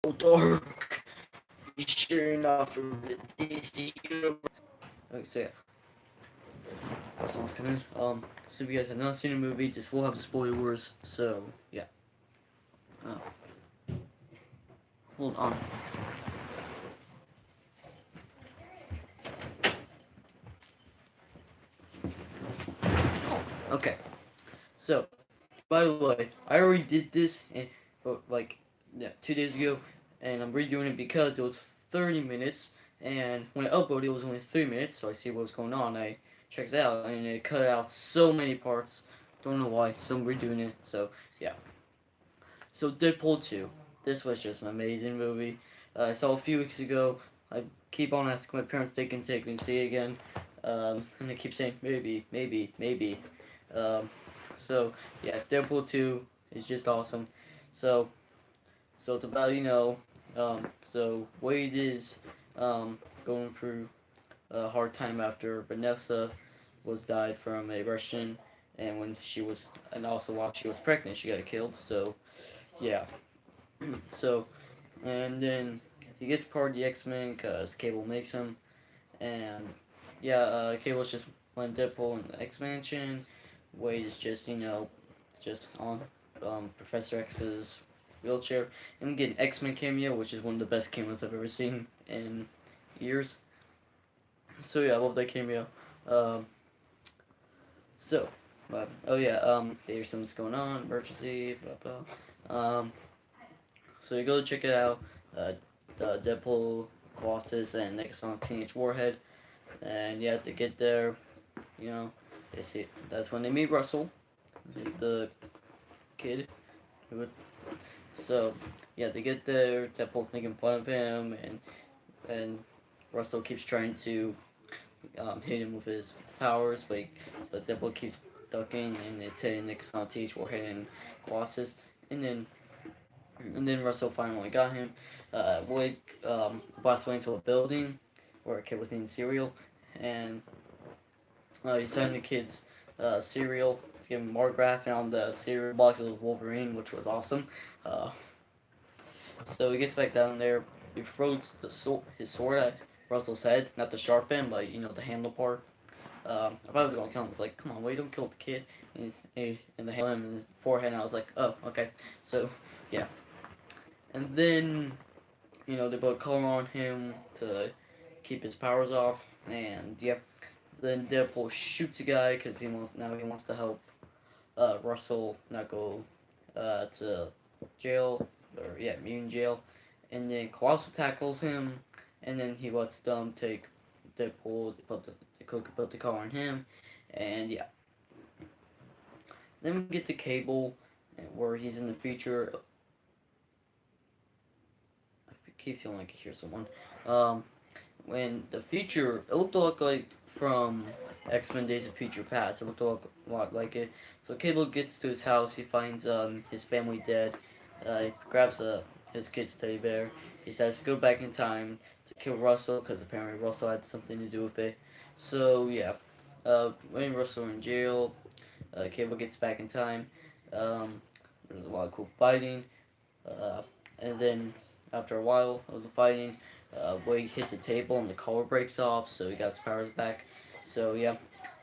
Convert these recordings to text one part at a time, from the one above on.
dark. He's sure enough from the DC universe. Okay, so yeah, that someone's coming in. So if you guys have not seen the movie, this will have spoilers. So yeah, uh, hold on. Okay, so by the way, I already did this and like yeah 2 days ago, and I'm redoing it because it was 30 minutes, and when I uploaded it was only 3 minutes. So I see what was going on. I checked it out, and it cut out so many parts. Don't know why. So I'm redoing it. So yeah. So Deadpool 2. This was just an amazing movie. I saw a few weeks ago. I keep on asking my parents if they can take me to see it again, and they keep saying maybe, maybe, maybe. Um, so yeah, Deadpool 2 is just awesome. So so it's about so Wade is going through a hard time after Vanessa was died from a Russian, and when she was and also while she was pregnant she got killed. So yeah, so and then he gets part of the X-Men because Cable makes him, and yeah, Cable's just playing Deadpool in the X-Mansion. Wade is just just on Professor X's wheelchair, and we get an X-Men cameo, which is one of the best cameos I've ever seen in years. So yeah, I love that cameo. Um, so, oh yeah, there's something's going on, emergency, blah blah. So you go check it out. Uh, Deadpool, Colossus, and next on Teenage Warhead, and yeah, to get there, you know, they see that's when they meet Russell, the kid. So yeah, they get there. Deadpool's making fun of him, and Russell keeps trying to hit him with his powers, but Deadpool keeps ducking, and it's hitting next on Teenage Warhead and Colossus, and then Russell finally got him. Blake blasts away into a building where a kid was eating cereal, and he signed the kid's cereal to give him more graph, and on the cereal box was Wolverine, which was awesome. Uh, so he gets back down there. He throws his sword at Russell's head, not the sharp end, but the handle part. If I was gonna kill him, it's like, come on, why you don't kill the kid? And in the hand, in his forehead, and I was like, oh, okay. So yeah, and then they put color on him to keep his powers off, and yeah, then Deadpool shoots a guy because he wants to help Russell not go to jail or yeah, mutant jail, and then Colossus tackles him, and then he lets them take Deadpool, put the color on him, and yeah, then we get to Cable, where he's in the future. I keep feeling like I hear someone. Um, when the future, it looked a lot like from X-Men Days of Future Past. It looked a lot like it. So Cable gets to his house. He finds his family dead. He grabs his kid's teddy bear. He says to go back in time to kill Russell because apparently Russell had something to do with it. So yeah, when Russell in jail, Cable gets back in time. Um, there's a lot of cool fighting. Uh, and then after a while of the fighting, Wade hits a table and the collar breaks off, so he got his powers back. So yeah,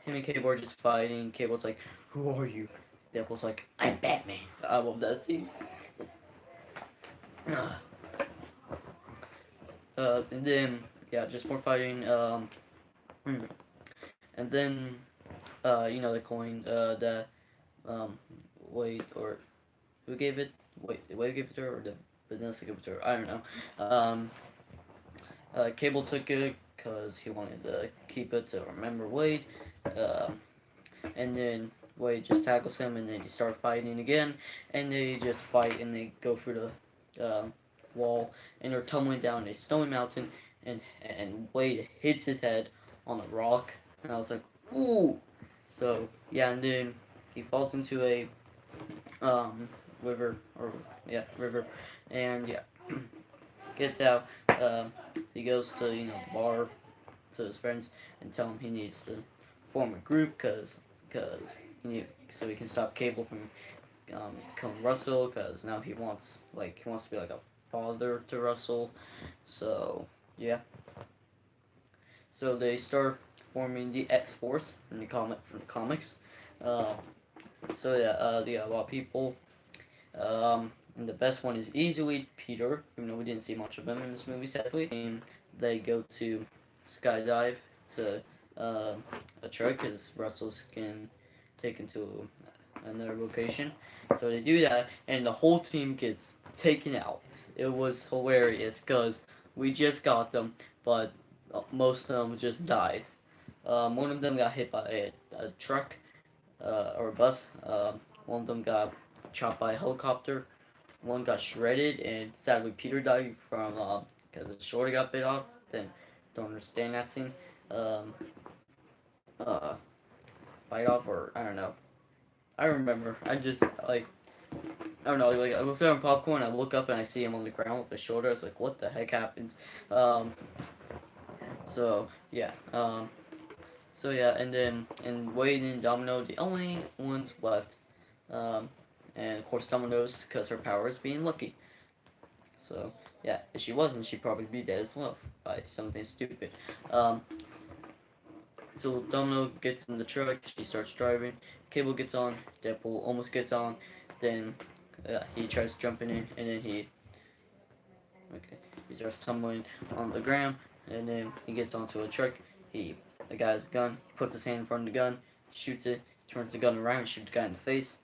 him and Cable are just fighting. Cable's like, "Who are you?" Deadpool's like, "I'm Batman." I love that scene. And then yeah, just more fighting. And then the coin that Wade or who gave it? Wade gave it to her, or did Vanessa give it to her? I don't know. Cable took it because he wanted to keep it to remember Wade. Um, and then Wade just tackles him, and then they start fighting again. And they just fight, and they go through the wall, and they're tumbling down a snowy mountain. And Wade hits his head on a rock, and I was like, ooh. So yeah, and then he falls into a river, or yeah, river, and yeah, gets out. He goes to the bar to his friends and tell him he needs to form a group because he can stop Cable from killing Russell, because now he wants to be like a father to Russell. So yeah, so they start forming the X Force in the comics. Uh, yeah, a lot of people. And the best one is easily Peter, even though we didn't see much of him in this movie, sadly. And they go to skydive to a truck because Russell's getting taken to another location. So they do that, and the whole team gets taken out. It was hilarious because we just got them, but most of them just died. One of them got hit by a truck or a bus. One of them got chopped by a helicopter. One got shredded, and sadly Peter died from because his shoulder got bit off. Then don't understand that scene. Um, uh, bite off or I don't know. I remember. I just like I don't know. Like I was throwing popcorn. I look up and I see him on the ground with his shoulder. It's like what the heck happened? Um, so yeah. So yeah, and then and Wade and Domino, the only ones left. Um, and of course Domino's because her power is being lucky. So yeah, if she wasn't, she'd probably be dead as well by something stupid. Um, so Domino gets in the truck. She starts driving. Cable gets on. Deadpool almost gets on. Then he tries jumping in, and then he starts tumbling on the ground, and then he gets onto a truck. The guy has a gun. He puts his hand in front of the gun, shoots it, turns the gun around, and shoots the guy in the face.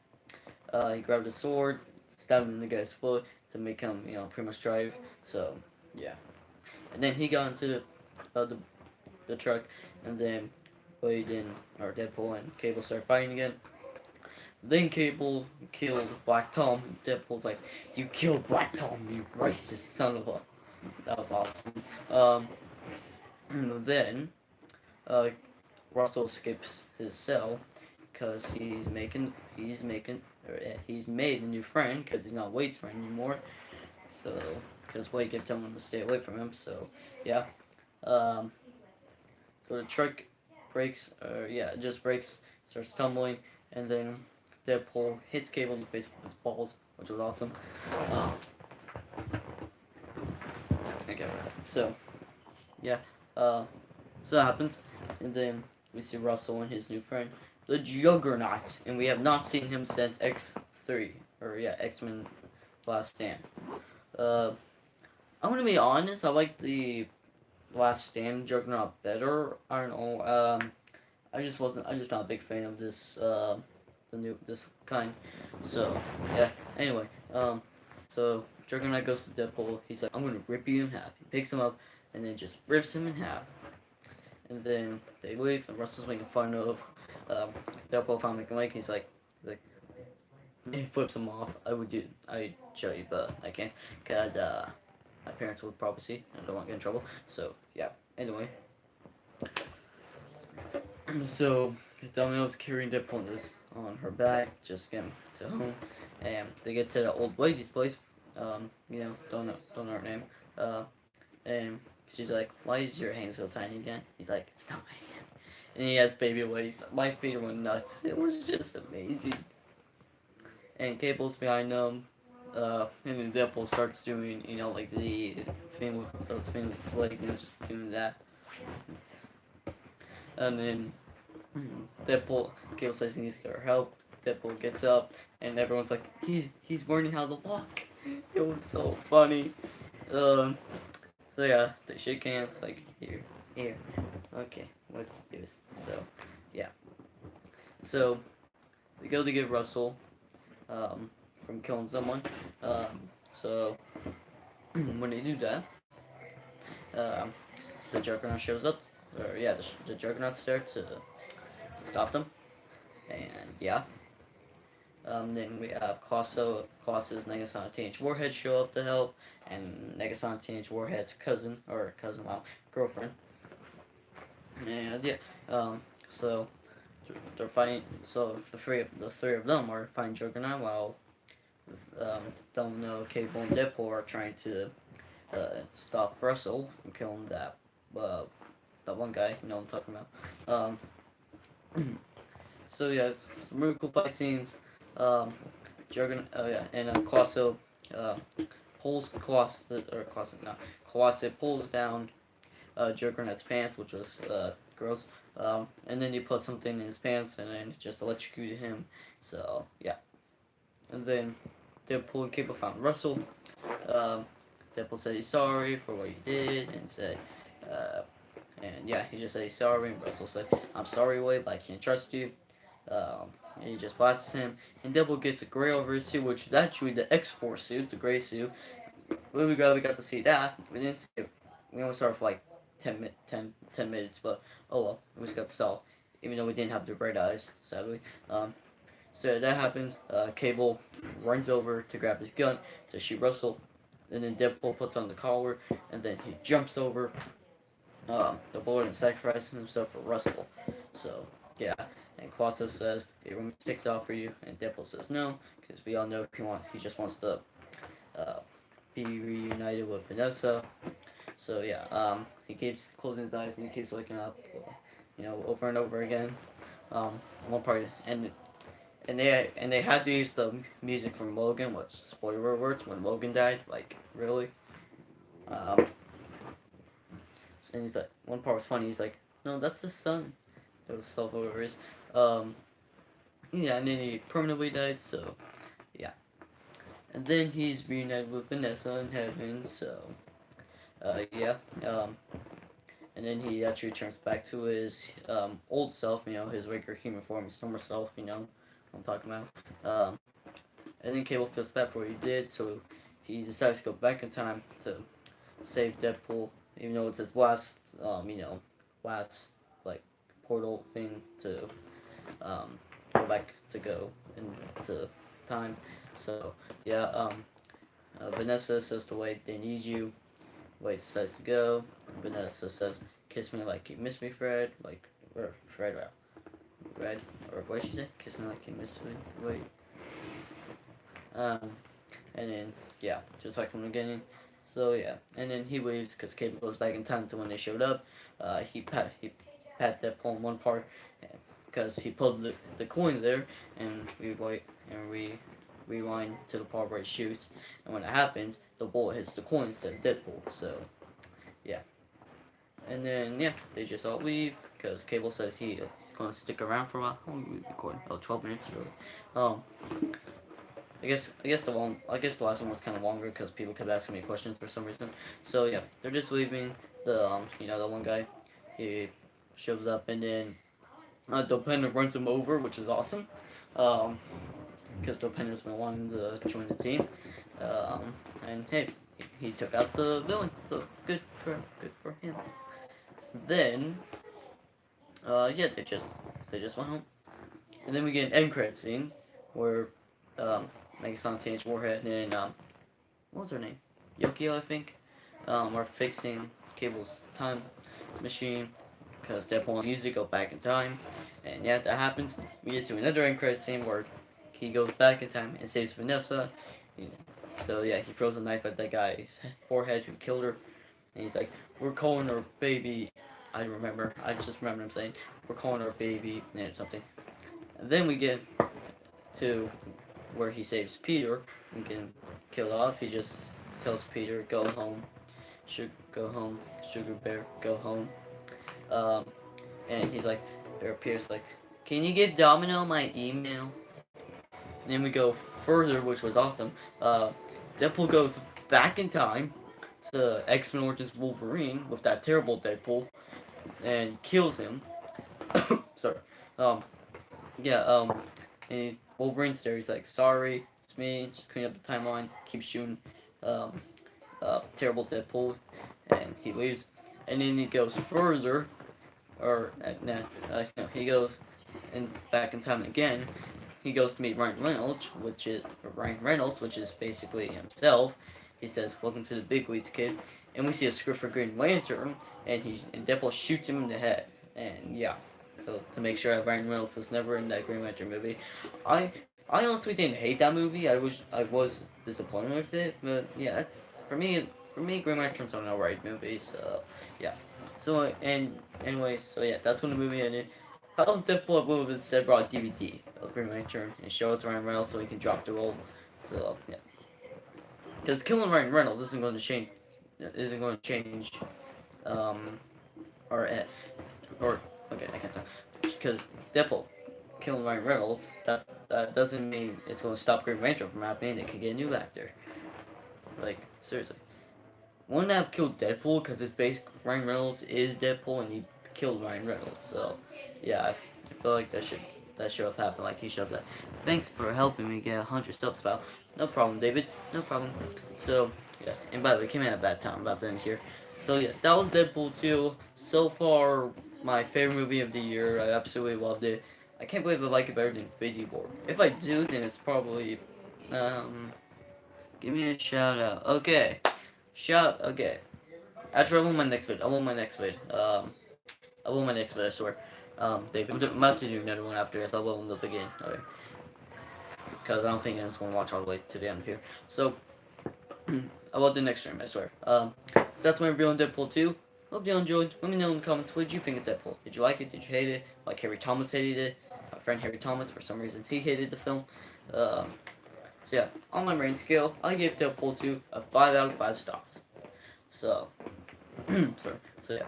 He grabbed a sword, stabbed him in the guy's foot to make him, pretty much drive. So, yeah. And then he got into the truck, and then Blade and or Deadpool and Cable started fighting again. Then Cable killed Black Tom. Deadpool's like, "You killed Black Tom, you racist son of a." That was awesome. And then uh, Russell skips his cell because he's made a new friend because he's not Wade's friend anymore. So because Wade kept telling him to stay away from him. So yeah. Um, so the truck breaks, it just breaks, starts tumbling, and then Deadpool hits Cable in the face with his balls, which was awesome. Okay, so yeah, so that happens, and then we see Russell and his new friend, the Juggernaut, and we have not seen him since X3, or yeah, X-Men Last Stand. I'm gonna be honest, I like the Last Stand Juggernaut better. I don't know. I'm just not a big fan of this kind. So yeah. Anyway, so Juggernaut goes to Deadpool. He's like, I'm gonna rip you in half. He picks him up and then just rips him in half. And then they leave, and Russell's making fun of Deadpool for making like like he flips him off. I'd show you, but I can't because my parents would probably see. I don't want to get in trouble. So yeah. Anyway, so Domino's carrying Deadpool on her back, just getting to home, and they get to the old lady's place. Don't know her name. And she's like, "Why is your hand so tiny again?" He's like, "It's not my hand." And he has baby Lays. My feet went nuts. It was just amazing. And Cable's behind them. And then Deadpool starts doing, like the thing with those things, like, just doing that. And then Deadpool, Cable says he needs their help. Deadpool gets up, and everyone's like, he's learning how to walk. It was so funny. So yeah, they shake hands, like, here. Okay, let's do this. So, yeah. So, they go to get Russell, from killing someone. So, when they do that, um, the Juggernaut shows up. Or, yeah, the Juggernaut's there to stop them. And, yeah. Then we have Colossus, Negasonic Teenage Warhead show up to help, and Negasonic Teenage Warhead's girlfriend. And yeah, so they're fighting. So the three of them are fighting Juggernaut while Domino, Cable, and Deadpool are trying to stop Russell from killing that one guy. You know what I'm talking about. So yeah, some really cool fight scenes. Juggernaut, and Colosso pulls Colossus pulls down Juggernaut's pants, which was gross. And then he put something in his pants and then just electrocuted him. So yeah, and then Deadpool and Cable found Russell. Um, Deadpool said he's sorry for what he did and said, uh, and yeah, he just said he's sorry. And Russell said, "I'm sorry, Wade, but I can't trust you." And he just blasts him. And Deadpool gets a gray over his suit, which is actually the X-Force suit, the gray suit. We got to see that. We didn't see it. We only saw it for like 10 minutes, but oh well, we just got to saw. Even though we didn't have the bright eyes, sadly. So that happens. Cable runs over to grab his gun to shoot Russell, and then Deadpool puts on the collar, and then he jumps over the bullet and sacrifices himself for Russell. So yeah, and Quato says, "Your room is picked off for you," and Deadpool says no, because we all know he just wants to uh, be reunited with Vanessa. So yeah, he keeps closing his eyes and he keeps waking up, over and over again. One part, and they had to use the music from Logan, which spoiler alerts when Logan died. Like really, um, and he's like, one part was funny. He's like, no, that's the sun. That was self-overers. Um, yeah, and then he permanently died. So yeah, and then he's reunited with Vanessa in heaven. So yeah, and then he actually returns back to his old self. His regular human form, his normal self. What I'm talking about. And then Cable feels bad for what he did, so he decides to go back in time to save Deadpool, even though it's his last like portal thing to go back to go into time. So yeah, Vanessa says to Wade, "They need you." Wade decides to go. And Vanessa says, "Kiss me like you miss me, Fred." Like, or Fred, Red, or what did she say? "Kiss me like you miss me." Wait. And then yeah, just like from the beginning. So yeah, and then he leaves because Cable goes back in time to when they showed up. He pat Deadpool in one part because he pulled the coin there, and we rewind to the part where he shoots, and when it happens, the bullet hits the coin instead of Deadpool. So yeah, and then yeah, they just all leave because Cable says he's gonna stick around for a while. How long are we recording? Oh, 12 minutes really. Um, I guess the last one was kind of longer because people kept asking me questions for some reason. So yeah, they're just leaving. The one guy, he shows up and then Dopender runs him over, which is awesome. Because Dopender's been wanting to join the team. And hey, he took out the villain, so good for him. Then, yeah, they just went home, and then we get an end credit scene where Megason, Teenage Warhead, and what was her name? Yokio, I think, are fixing Cable's time machine because Deadpool wants to go back in time, and yeah, that happens. We get to another end credit scene where he goes back in time and saves Vanessa. So yeah, he throws a knife at that guy's forehead who killed her, and he's like, "We're calling her baby." I remember. I just remember him saying, "We're calling her baby," and something. And then we get to where he saves Peter and get him killed off. He just tells Peter, "Go home, go home, Sugar Bear, go home." Um, and he's like, Bear Pierce like, "Can you give Domino my email?" And then we go further, which was awesome. Deadpool goes back in time to X-Men Origins Wolverine with that terrible Deadpool and kills him. Sorry. Um, yeah. And Wolverine's there. He's like, "Sorry, it's me. Just clean up the timeline. Keep shooting." Um, terrible Deadpool, and he leaves. And then he goes further, or no, he goes back in time again. He goes to meet Ryan Reynolds, which is basically himself. He says, "Welcome to the big leagues, kid." And we see a script for Green Lantern, and Deadpool shoots him in the head. And yeah, so to make sure that Ryan Reynolds was never in that Green Lantern movie, I I honestly didn't hate that movie. I was disappointed with it, but yeah, that's for me. For me, Green Lantern's an alright movie. So yeah. So and anyway, so yeah, that's when the movie ended. If I was Deadpool, I would have instead brought a DVD of Green Lantern and show it to Ryan Reynolds so he can drop the role. So yeah. because killing Ryan Reynolds isn't going to change. Um, or or okay, I can't tell because Deadpool killing Ryan Reynolds. That doesn't mean it's going to stop Green Ranger from happening. They could get a new actor. Like seriously, wouldn't have killed Deadpool because it's based Ryan Reynolds is Deadpool and he killed Ryan Reynolds. So yeah, I feel like that should have happened. Like he should have that. Thanks for helping me get 100 subs, pal. No problem, David. No problem. So yeah, and by the way, it came in at a bad time. I'm about to end here. So yeah, that was Deadpool 2. So far, my favorite movie of the year. I absolutely loved it. I can't believe I like it better than Infinity War. If I do, then it's probably give me a shout out. Okay. Okay. Actually, I will my next vid. I will my next vid, I swear. David, I'm about to do another one after this. I will in the beginning. Okay. Because I don't think anyone's going to watch all the way to the end of here. So, I will do the next stream, I swear. So that's my review on Deadpool 2. Hope you enjoyed. Let me know in the comments, what did you think of Deadpool? Did you like it? Did you hate it? Like Harry Thomas hated it. My friend Harry Thomas, for some reason, he hated the film. So yeah, on my rating scale, I give Deadpool 2 a 5 out of 5 stars. So, sorry. So yeah,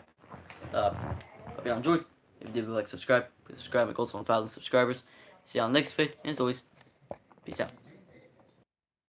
hope you all enjoyed. If you did, like, subscribe. Please subscribe. My goal is 1,000 subscribers. See you on the next vid. And as always, peace out.